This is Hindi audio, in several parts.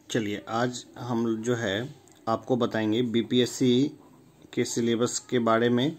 चलिए आज हम जो है आपको बताएंगे बीपीएससी के सिलेबस के बारे में।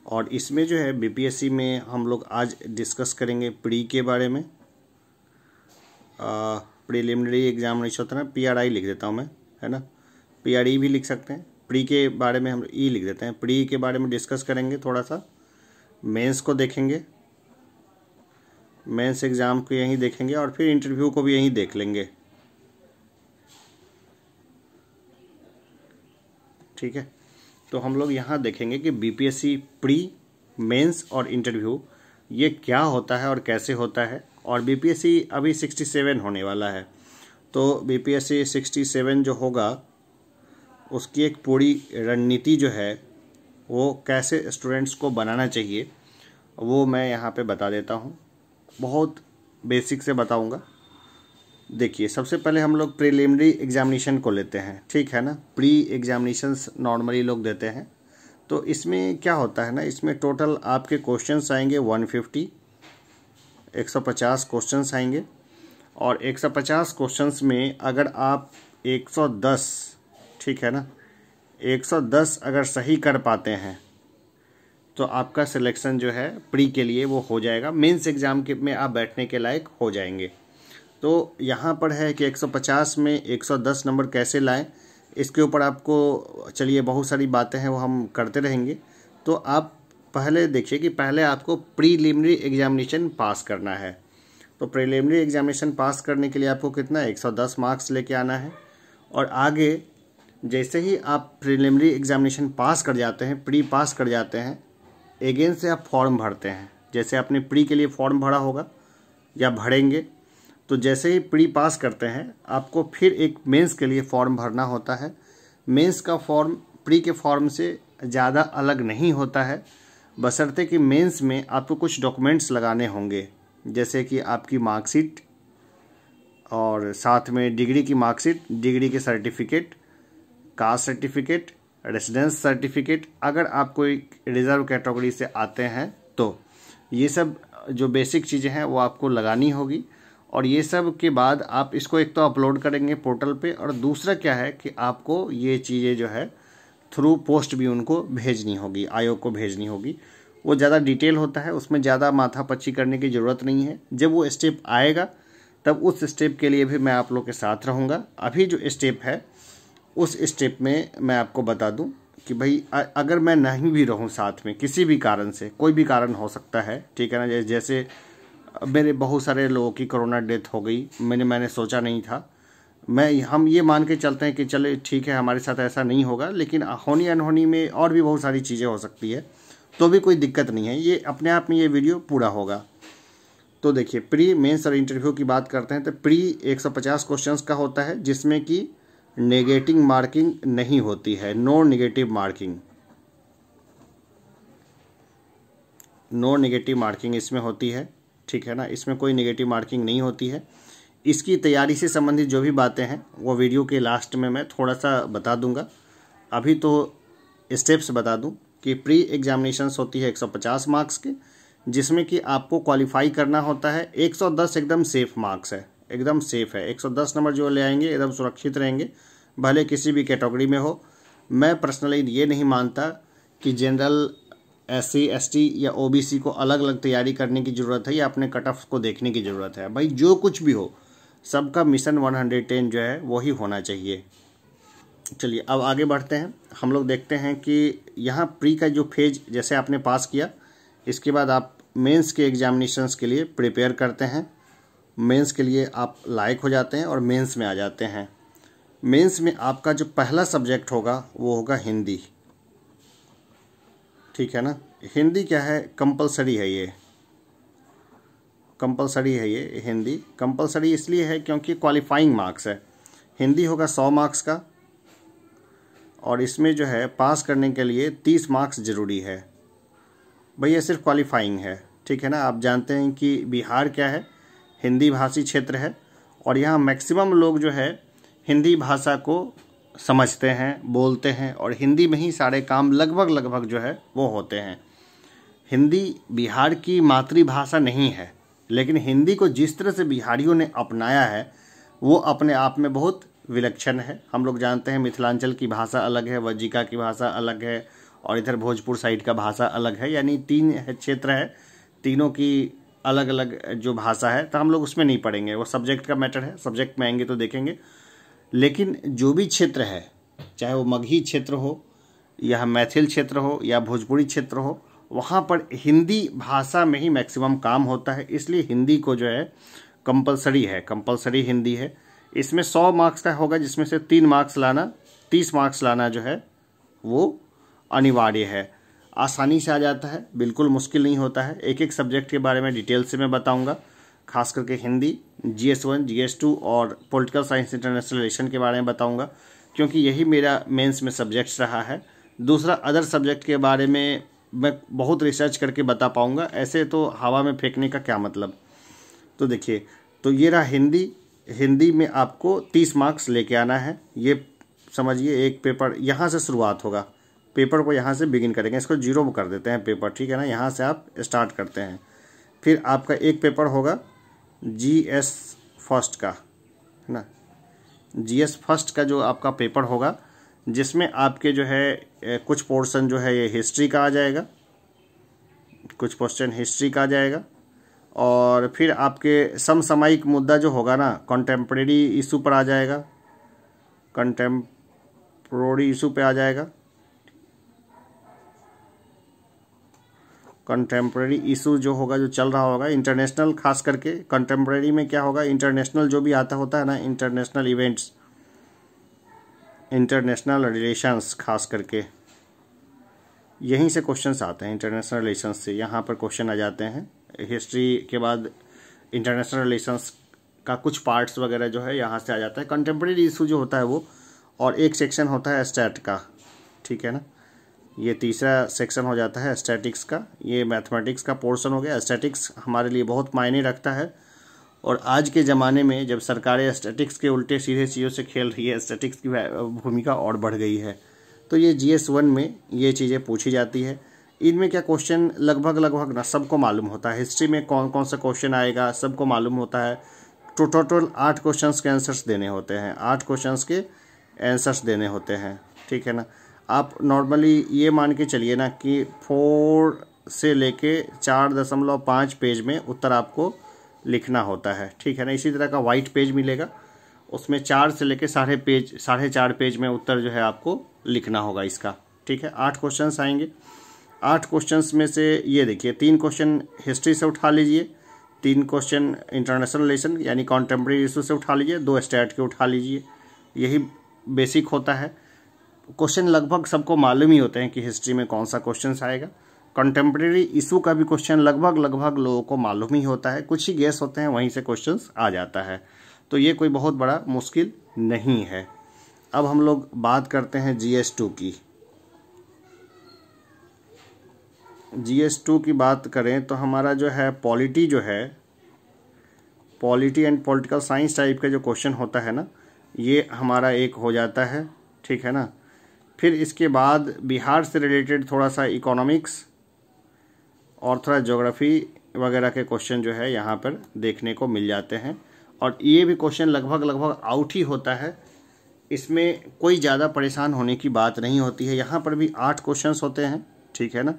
और इसमें जो है बीपीएससी में हम लोग आज डिस्कस करेंगे प्री के बारे में। प्रीलिमिनरी एग्जामिनेशन होता है ना, पीआरआई लिख देता हूँ मैं, है ना, पीआरई भी लिख सकते हैं। प्री के बारे में हम ई लिख देते हैं। प्री के बारे में डिस्कस करेंगे थोड़ा सा। मेंस को देखेंगे, मेंस एग्ज़ाम को यहीं देखेंगे और फिर इंटरव्यू को भी यहीं देख लेंगे। ठीक है, तो हम लोग यहाँ देखेंगे कि बीपीएससी प्री, मेंस और इंटरव्यू ये क्या होता है और कैसे होता है। और बीपीएससी अभी 67 होने वाला है, तो बीपीएससी 67 जो होगा उसकी एक पूरी रणनीति जो है वो कैसे स्टूडेंट्स को बनाना चाहिए वो मैं यहाँ पे बता देता हूँ। बहुत बेसिक से बताऊँगा। देखिए, सबसे पहले हम लोग प्रीलिमिनरी एग्जामिनेशन को लेते हैं, ठीक है ना। प्री एग्जामिनेशंस नॉर्मली लोग देते हैं, तो इसमें क्या होता है ना, इसमें टोटल आपके क्वेश्चंस आएंगे 150 क्वेश्चंस आएंगे। और 150 क्वेश्चंस में अगर आप 110, ठीक है ना, 110 अगर सही कर पाते हैं तो आपका सिलेक्शन जो है प्री के लिए वो हो जाएगा। मेंस एग्ज़ाम के में आप बैठने के लायक हो जाएंगे। तो यहाँ पर है कि 150 में 110 नंबर कैसे लाएं, इसके ऊपर आपको चलिए बहुत सारी बातें हैं वो हम करते रहेंगे। तो आप पहले देखिए कि पहले आपको प्रीलिमिनरी एग्जामिनेशन पास करना है। तो प्रीलिमिनरी एग्जामिनेशन पास करने के लिए आपको कितना 110 मार्क्स लेके आना है। और आगे जैसे ही आप प्रीलिमिनरी एग्जामिनेशन पास कर जाते हैं, प्री पास कर जाते हैं, अगेन से आप फॉर्म भरते हैं। जैसे आपने प्री के लिए फॉर्म भरा होगा या भरेंगे, तो जैसे ही प्री पास करते हैं आपको फिर एक मेंस के लिए फॉर्म भरना होता है। मेंस का फॉर्म प्री के फॉर्म से ज़्यादा अलग नहीं होता है, बशर्ते कि मेंस में आपको कुछ डॉक्यूमेंट्स लगाने होंगे, जैसे कि आपकी मार्कशीट और साथ में डिग्री की मार्कशीट, डिग्री के certificate, caste certificate, residence certificate. अगर आप कोई रिजर्व कैटेगरी से आते हैं तो ये सब जो बेसिक चीज़ें हैं वो आपको लगानी होगी। और ये सब के बाद आप इसको एक तो अपलोड करेंगे पोर्टल पे, और दूसरा क्या है कि आपको ये चीज़ें जो है थ्रू पोस्ट भी उनको भेजनी होगी, आयोग को भेजनी होगी। वो ज़्यादा डिटेल होता है, उसमें ज़्यादा माथापच्ची करने की ज़रूरत नहीं है। जब वो स्टेप आएगा तब उस स्टेप के लिए भी मैं आप लोग के साथ रहूँगा। अभी जो स्टेप है उस स्टेप में मैं आपको बता दूं कि भाई अगर मैं नहीं भी रहूं साथ में किसी भी कारण से, कोई भी कारण हो सकता है, ठीक है ना। जैसे मेरे बहुत सारे लोगों की कोरोना डेथ हो गई, मैंने सोचा नहीं था। हम ये मान के चलते हैं कि चले ठीक है हमारे साथ ऐसा नहीं होगा, लेकिन होनी अनहोनी में और भी बहुत सारी चीज़ें हो सकती है, तो भी कोई दिक्कत नहीं है। ये अपने आप में ये वीडियो पूरा होगा। तो देखिए, प्री, मेंस और इंटरव्यू की बात करते हैं तो प्री 150 क्वेश्चंस का होता है, जिसमें कि नेगेटिव मार्किंग नहीं होती है। No negative marking, no negative marking इसमें होती है, ठीक है ना। इसमें कोई नेगेटिव मार्किंग नहीं होती है। इसकी तैयारी से संबंधित जो भी बातें हैं वो वीडियो के लास्ट में मैं थोड़ा सा बता दूंगा। अभी तो स्टेप्स बता दूं कि प्री एग्जामिनेशंस होती है 150 मार्क्स के, जिसमें कि आपको क्वालिफाई करना होता है। 110 एकदम सेफ मार्क्स है, एकदम सेफ है। 110 नंबर जो ले आएंगे एकदम सुरक्षित रहेंगे, भले किसी भी कैटेगरी में हो। मैं पर्सनली ये नहीं मानता कि जनरल, SC ST या OBC को अलग अलग तैयारी करने की ज़रूरत है या अपने कट ऑफ को देखने की ज़रूरत है। भाई जो कुछ भी हो, सबका मिशन 110 जो है वही होना चाहिए। चलिए अब आगे बढ़ते हैं। हम लोग देखते हैं कि यहाँ प्री का जो फेज जैसे आपने पास किया, इसके बाद आप मेंस के एग्जामिनेशंस के लिए प्रिपेयर करते हैं। मेंस के लिए आप लायक हो जाते हैं और मेंस में आ जाते हैं। मेंस में आपका जो पहला सब्जेक्ट होगा वो होगा हिंदी, ठीक है ना। हिंदी क्या है, कंपलसरी है। ये कंपलसरी है, ये हिंदी कंपलसरी इसलिए है क्योंकि क्वालिफाइंग मार्क्स है। हिंदी होगा 100 मार्क्स का, और इसमें जो है पास करने के लिए 30 मार्क्स ज़रूरी है। भैया सिर्फ क्वालिफाइंग है, ठीक है ना। आप जानते हैं कि बिहार क्या है, हिंदी भाषी क्षेत्र है, और यहाँ मैक्सिमम लोग जो है हिंदी भाषा को समझते हैं, बोलते हैं, और हिंदी में ही सारे काम लगभग जो है वो होते हैं। हिंदी बिहार की मातृभाषा नहीं है, लेकिन हिंदी को जिस तरह से बिहारियों ने अपनाया है वो अपने आप में बहुत विलक्षण है। हम लोग जानते हैं मिथिलांचल की भाषा अलग है, वज्जिका की भाषा अलग है, और इधर भोजपुर साइड का भाषा अलग है, यानी 3 क्षेत्र है, तीनों की अलग अलग जो भाषा है, तो हम लोग उसमें नहीं पढ़ेंगे, वो सब्जेक्ट का मैटर है, सब्जेक्ट में आएंगे तो देखेंगे। लेकिन जो भी क्षेत्र है, चाहे वो मगही क्षेत्र हो या मैथिल क्षेत्र हो या भोजपुरी क्षेत्र हो, वहाँ पर हिंदी भाषा में ही मैक्सिमम काम होता है। इसलिए हिंदी को जो है कंपलसरी हिंदी है। इसमें 100 मार्क्स का होगा, जिसमें से 3 मार्क्स लाना, 30 मार्क्स लाना जो है वो अनिवार्य है। आसानी से आ जाता है, बिल्कुल मुश्किल नहीं होता है। एक एक सब्जेक्ट के बारे में डिटेल से मैं बताऊंगा, खास करके हिंदी, GS1, GS2 और पॉलिटिकल साइंस इंटरनेशनल रिलेशन के बारे में बताऊंगा, क्योंकि यही मेरा मेंस में सब्जेक्ट्स रहा है। दूसरा अदर सब्जेक्ट के बारे में मैं बहुत रिसर्च करके बता पाऊंगा, ऐसे तो हवा में फेंकने का क्या मतलब। तो देखिए, तो ये रहा हिंदी में आपको 30 मार्क्स लेके आना है। ये समझिए, एक पेपर यहाँ से शुरुआत होगा, पेपर को यहाँ से बिगिन करेंगे, इसको 0 कर देते हैं पेपर, ठीक है ना, यहाँ से आप स्टार्ट करते हैं। फिर आपका एक पेपर होगा GS फर्स्ट का, है ना, GS फर्स्ट का जो आपका पेपर होगा, जिसमें आपके जो है कुछ पोर्शन जो है ये हिस्ट्री का आ जाएगा, कुछ क्वेश्चन हिस्ट्री का आ जाएगा, और फिर आपके समसामयिक मुद्दा जो होगा ना, कंटेम्प्रेरी इशू पर आ जाएगा, कंटेम्प्रेरी इशू पे आ जाएगा, कंटेम्प्रेरी इशू जो होगा, जो चल रहा होगा, इंटरनेशनल, खास करके कंटेम्प्रेरी में क्या होगा, इंटरनेशनल जो भी आता होता है ना, इंटरनेशनल इवेंट्स, इंटरनेशनल रिलेशंस, खास करके यहीं से क्वेश्चंस आते हैं, इंटरनेशनल रिलेशंस से यहाँ पर क्वेश्चन आ जाते हैं। हिस्ट्री के बाद इंटरनेशनल रिलेशंस का कुछ पार्ट्स वगैरह जो है यहाँ से आ जाता है। कंटेम्प्रेरी इशू जो होता है वो, और एक सेक्शन होता है स्टैट का, ठीक है ना, ये तीसरा सेक्शन हो जाता है स्टैटिक्स का। ये मैथमेटिक्स का पोर्शन हो गया। स्टैटिक्स हमारे लिए बहुत मायने रखता है, और आज के ज़माने में जब सरकारें स्टैटिक्स के उल्टे सीधे चीज़ों से खेल रही है, स्टैटिक्स की भूमिका और बढ़ गई है। तो ये GS1 में ये चीज़ें पूछी जाती है। इनमें क्या क्वेश्चन लगभग ना सबको मालूम होता है। हिस्ट्री में कौन कौन सा क्वेश्चन आएगा सबको मालूम होता है। टोटल 8 क्वेश्चंस के आंसर्स देने होते हैं, 8 क्वेश्चंस के आंसर्स देने होते हैं, ठीक है ना। आप नॉर्मली ये मान के चलिए ना कि 4 से लेके 4.5 पेज में उत्तर आपको लिखना होता है, ठीक है ना। इसी तरह का वाइट पेज मिलेगा, उसमें 4 से लेके 4.5 पेज में उत्तर जो है आपको लिखना होगा इसका, ठीक है। 8 क्वेश्चंस आएंगे। 8 क्वेश्चंस में से ये देखिए 3 क्वेश्चन हिस्ट्री से उठा लीजिए, 3 क्वेश्चन इंटरनेशनल रिलेशन यानी कॉन्टेम्प्रेरी इशू से उठा लीजिए, 2 स्टैट के उठा लीजिए। यही बेसिक होता है। क्वेश्चन लगभग सबको मालूम ही होते हैं कि हिस्ट्री में कौन सा क्वेश्चन आएगा। कंटेम्प्रेरी इशू का भी क्वेश्चन लगभग लोगों को मालूम ही होता है, कुछ ही गेस होते हैं, वहीं से क्वेश्चन आ जाता है। तो ये कोई बहुत बड़ा मुश्किल नहीं है। अब हम लोग बात करते हैं GS2 की। GS2 की बात करें तो हमारा जो है polity and political science type का जो क्वेश्चन होता है ना, ये हमारा एक हो जाता है, ठीक है ना। फिर इसके बाद बिहार से रिलेटेड थोड़ा सा इकोनॉमिक्स और थोड़ा ज्योग्राफी वगैरह के क्वेश्चन जो है यहाँ पर देखने को मिल जाते हैं, और ये भी क्वेश्चन लगभग आउट ही होता है। इसमें कोई ज़्यादा परेशान होने की बात नहीं होती है। यहाँ पर भी 8 क्वेश्चंस होते हैं, ठीक है ना।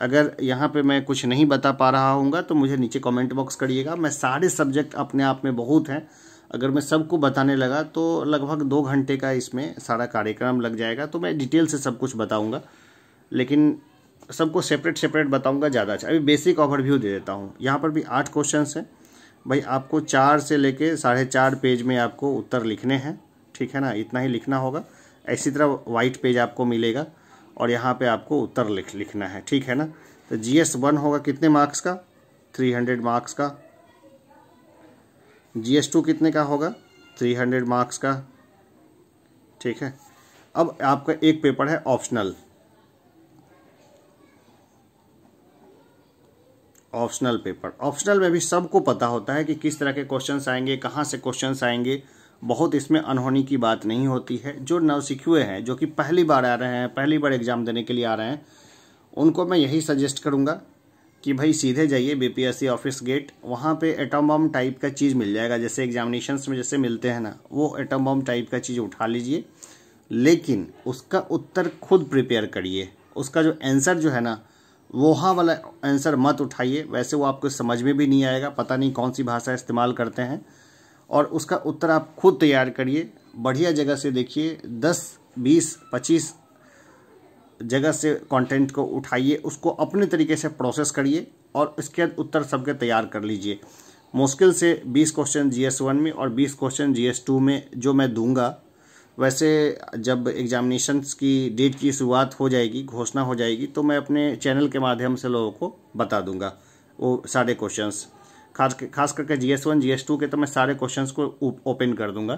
अगर यहाँ पे मैं कुछ नहीं बता पा रहा हूँगा तो मुझे नीचे कमेंट बॉक्स करिएगा। मैं सारे सब्जेक्ट अपने आप में बहुत हैं, अगर मैं सबको बताने लगा तो लगभग 2 घंटे का इसमें सारा कार्यक्रम लग जाएगा। तो मैं डिटेल से सब कुछ बताऊँगा, लेकिन सबको सेपरेट बताऊँगा ज़्यादा अच्छा। अभी बेसिक ओवरव्यू दे देता हूँ। यहाँ पर भी 8 क्वेश्चंस हैं भाई, आपको 4 से लेके 4.5 पेज में आपको उत्तर लिखने हैं, ठीक है ना। इतना ही लिखना होगा। इसी तरह वाइट पेज आपको मिलेगा और यहाँ पे आपको उत्तर लिखना है, ठीक है ना। तो GS1 होगा कितने मार्क्स का, 300 मार्क्स का। GS2 कितने का होगा, 300 मार्क्स का, ठीक है। अब आपका एक पेपर है ऑप्शनल पेपर। ऑप्शनल में भी सबको पता होता है कि किस तरह के क्वेश्चंस आएंगे, कहाँ से क्वेश्चंस आएंगे। बहुत इसमें अनहोनी की बात नहीं होती है। जो नवसिखुए हैं, जो कि पहली बार आ रहे हैं, पहली बार एग्ज़ाम देने के लिए आ रहे हैं, उनको मैं यही सजेस्ट करूँगा कि भाई सीधे जाइए बीपीएससी ऑफिस गेट, वहाँ पे एटम बम टाइप का चीज़ मिल जाएगा, जैसे एग्जामिनेशंस में जैसे मिलते हैं ना, वो एटम बम टाइप का चीज़ उठा लीजिए, लेकिन उसका उत्तर खुद प्रिपेयर करिए। उसका जो आंसर जो है ना, वहाँ वाला आंसर मत उठाइए, वैसे वो आपको समझ में भी नहीं आएगा, पता नहीं कौन सी भाषा इस्तेमाल करते हैं। और उसका उत्तर आप खुद तैयार करिए, बढ़िया जगह से देखिए, 10, 20, 25 जगह से कंटेंट को उठाइए, उसको अपने तरीके से प्रोसेस करिए और इसके उत्तर सबके तैयार कर लीजिए। मुश्किल से 20 क्वेश्चन GS1 में और 20 क्वेश्चन GS2 में जो मैं दूंगा, वैसे जब एग्जामिनेशंस की डेट की शुरुआत हो जाएगी, घोषणा हो जाएगी, तो मैं अपने चैनल के माध्यम से लोगों को बता दूंगा वो सारे क्वेश्चंस। खास करके GS1 GS2 के तो मैं सारे क्वेश्चंस को ओपन कर दूंगा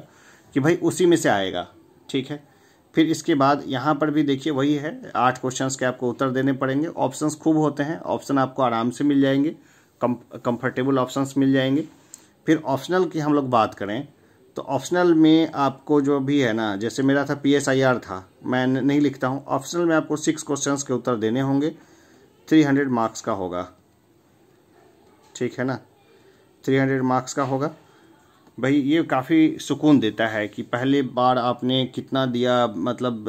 कि भाई उसी में से आएगा, ठीक है। फिर इसके बाद यहाँ पर भी देखिए वही है, 8 क्वेश्चंस के आपको उत्तर देने पड़ेंगे। ऑप्शंस खूब होते हैं, ऑप्शन आपको आराम से मिल जाएंगे, कंफर्टेबल ऑप्शंस मिल जाएंगे। फिर ऑप्शनल की हम लोग बात करें तो ऑप्शनल में आपको जो भी है ना, जैसे मेरा था PSIR था, मैं नहीं लिखता हूँ। ऑप्शनल में आपको 6 क्वेश्चंस के उत्तर देने होंगे, 300 मार्क्स का होगा, ठीक है ना, 300 मार्क्स का होगा। भाई ये काफ़ी सुकून देता है कि पहले बार आपने कितना दिया, मतलब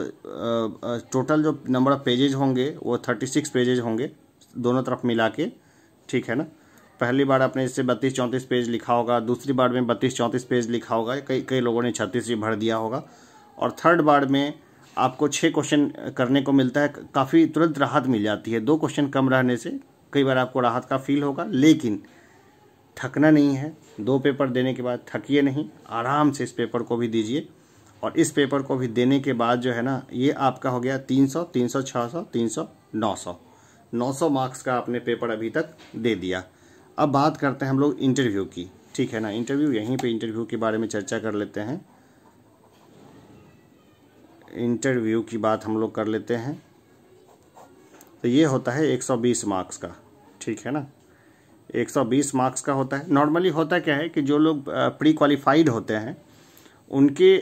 टोटल जो नंबर ऑफ पेजेज होंगे वो 36 पेजेज होंगे दोनों तरफ मिला के, ठीक है ना। पहली बार आपने इससे 32-34 पेज लिखा होगा, दूसरी बार में 32-34 पेज लिखा होगा, कई लोगों ने 36 भी भर दिया होगा, और थर्ड बार में आपको 6 क्वेश्चन करने को मिलता है। काफ़ी तुरंत राहत मिल जाती है, 2 क्वेश्चन कम रहने से कई बार आपको राहत का फील होगा, लेकिन थकना नहीं है। 2 पेपर देने के बाद थकिए नहीं, आराम से इस पेपर को भी दीजिए। और इस पेपर को भी देने के बाद जो है ना, ये आपका हो गया 300, 300, 600, 300, 900 मार्क्स का आपने पेपर अभी तक दे दिया। अब बात करते हैं हम लोग इंटरव्यू की, ठीक है ना। इंटरव्यू, यहीं पे इंटरव्यू के बारे में चर्चा कर लेते हैं। इंटरव्यू की बात हम लोग कर लेते हैं। तो ये होता है 120 मार्क्स का, ठीक है ना, 120 मार्क्स का होता है। नॉर्मली होता क्या है कि जो लोग प्री क्वालिफाइड होते हैं, उनके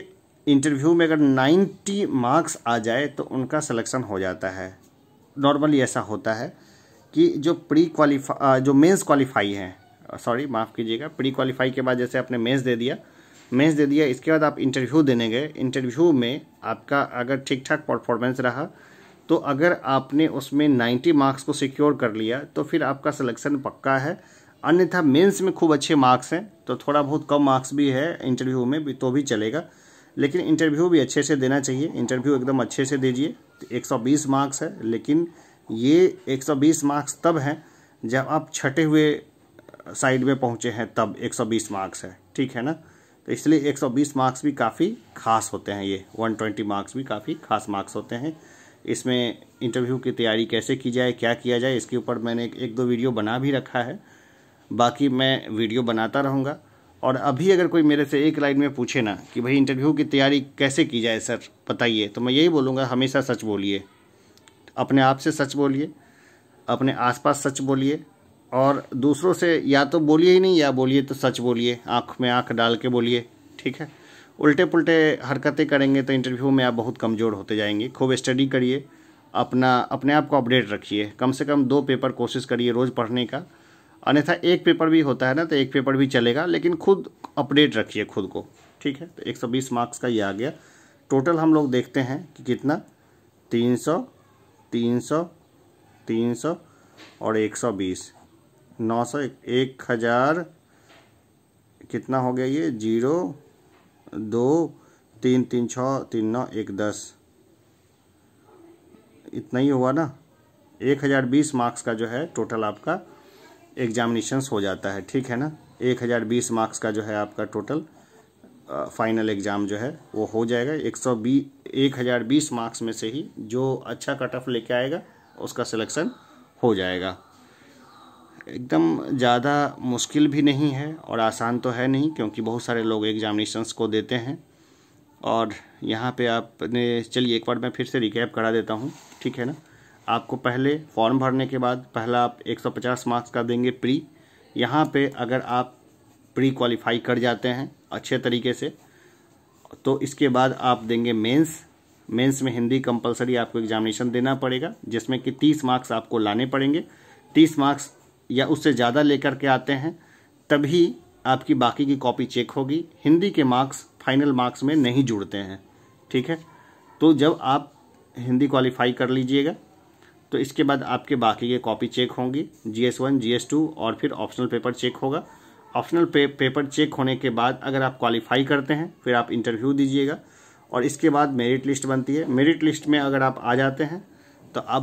इंटरव्यू में अगर 90 मार्क्स आ जाए तो उनका सिलेक्शन हो जाता है। नॉर्मली ऐसा होता है कि जो मेंस क्वालिफाई हैं, सॉरी माफ़ कीजिएगा, प्री क्वालिफाई के बाद जैसे आपने मेंस दे दिया, इसके बाद आप इंटरव्यू देने गए, इंटरव्यू में आपका अगर ठीक ठाक परफॉर्मेंस रहा तो अगर आपने उसमें 90 मार्क्स को सिक्योर कर लिया तो फिर आपका सिलेक्शन पक्का है। अन्यथा मेंस में खूब अच्छे मार्क्स हैं तो थोड़ा बहुत कम मार्क्स भी है इंटरव्यू में भी तो भी चलेगा, लेकिन इंटरव्यू भी अच्छे से देना चाहिए। इंटरव्यू एकदम अच्छे से दीजिए। 120 मार्क्स है, लेकिन ये 120 मार्क्स तब हैं जब आप छठे हुए साइड में पहुँचे हैं, तब 120 मार्क्स है, ठीक है ना। तो इसलिए 120 मार्क्स भी काफ़ी खास होते हैं, ये 120 मार्क्स भी काफ़ी खास मार्क्स होते हैं। इसमें इंटरव्यू की तैयारी कैसे की जाए, क्या किया जाए, इसके ऊपर मैंने एक दो वीडियो बना भी रखा है, बाकी मैं वीडियो बनाता रहूँगा। और अभी अगर कोई मेरे से एक लाइन में पूछे ना कि भाई इंटरव्यू की तैयारी कैसे की जाए सर बताइए, तो मैं यही बोलूँगा, हमेशा सच बोलिए, अपने आप से सच बोलिए, अपने आसपास सच बोलिए, और दूसरों से या तो बोलिए ही नहीं, या बोलिए तो सच बोलिए, आँख में आँख डाल के बोलिए, ठीक है। उल्टे पुल्टे हरकतें करेंगे तो इंटरव्यू में आप बहुत कमज़ोर होते जाएंगे। खूब स्टडी करिए, अपने आप को अपडेट रखिए, कम से कम 2 पेपर कोशिश करिए रोज़ पढ़ने का, अन्यथा 1 पेपर भी होता है ना तो 1 पेपर भी चलेगा, लेकिन खुद अपडेट रखिए खुद को, ठीक है। तो 120 मार्क्स का ये आ गया। टोटल हम लोग देखते हैं कि कितना, 300, 300, 300 और 120, 900, 1000, कितना हो गया ये, 0, 2, 3, 3, 6, 3, 9, 1, 10, इतना ही हुआ ना। 1020 मार्क्स का जो है टोटल आपका एग्जामिनेशंस हो जाता है, ठीक है ना। 1020 मार्क्स का जो है आपका टोटल फाइनल एग्ज़ाम जो है वो हो जाएगा। 1020 मार्क्स में से ही जो अच्छा कट ऑफ लेके आएगा उसका सिलेक्शन हो जाएगा। एकदम ज़्यादा मुश्किल भी नहीं है और आसान तो है नहीं, क्योंकि बहुत सारे लोग एग्जामिनेशंस को देते हैं। और यहाँ पे आपने, चलिए एक बार मैं फिर से रिकैप करा देता हूँ, ठीक है ना। आपको पहले फॉर्म भरने के बाद पहला आप 150 मार्क्स का देंगे प्री। यहाँ पे अगर आप प्री क्वालिफाई कर जाते हैं अच्छे तरीके से तो इसके बाद आप देंगे मेंस में हिंदी कंपलसरी आपको एग्जामिनेशन देना पड़ेगा, जिसमें कि 30 मार्क्स आपको लाने पड़ेंगे। 30 मार्क्स या उससे ज़्यादा लेकर के आते हैं तभी आपकी बाकी की कॉपी चेक होगी। हिंदी के मार्क्स फाइनल मार्क्स में नहीं जुड़ते हैं, ठीक है। तो जब आप हिंदी क्वालिफाई कर लीजिएगा तो इसके बाद आपके बाकी के कॉपी चेक होंगी, GS1 GS2 और फिर ऑप्शनल पेपर चेक होगा। ऑप्शनल पेपर चेक होने के बाद अगर आप क्वालिफाई करते हैं फिर आप इंटरव्यू दीजिएगा और इसके बाद मेरिट लिस्ट बनती है। मेरिट लिस्ट में अगर आप आ जाते हैं तो आप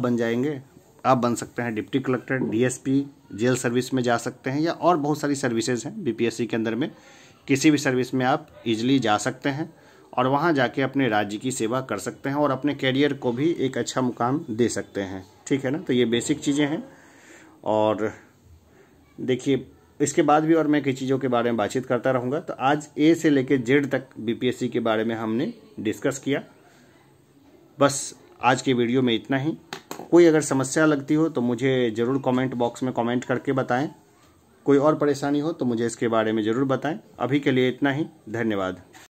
बन सकते हैं deputy collector, DSP, jail service में जा सकते हैं या और बहुत सारी सर्विसेज हैं BPSC के अंदर में। किसी भी सर्विस में आप इजीली जा सकते हैं और वहाँ जाके अपने राज्य की सेवा कर सकते हैं और अपने कैरियर को भी एक अच्छा मुकाम दे सकते हैं, ठीक है ना। तो ये बेसिक चीज़ें हैं और देखिए इसके बाद भी और मैं कई चीज़ों के बारे में बातचीत करता रहूँगा। तो आज A से लेकर Z तक BPSC के बारे में हमने डिस्कस किया। बस आज के वीडियो में इतना ही। कोई अगर समस्या लगती हो तो मुझे ज़रूर कमेंट बॉक्स में कमेंट करके बताएं। कोई और परेशानी हो तो मुझे इसके बारे में ज़रूर बताएं। अभी के लिए इतना ही, धन्यवाद।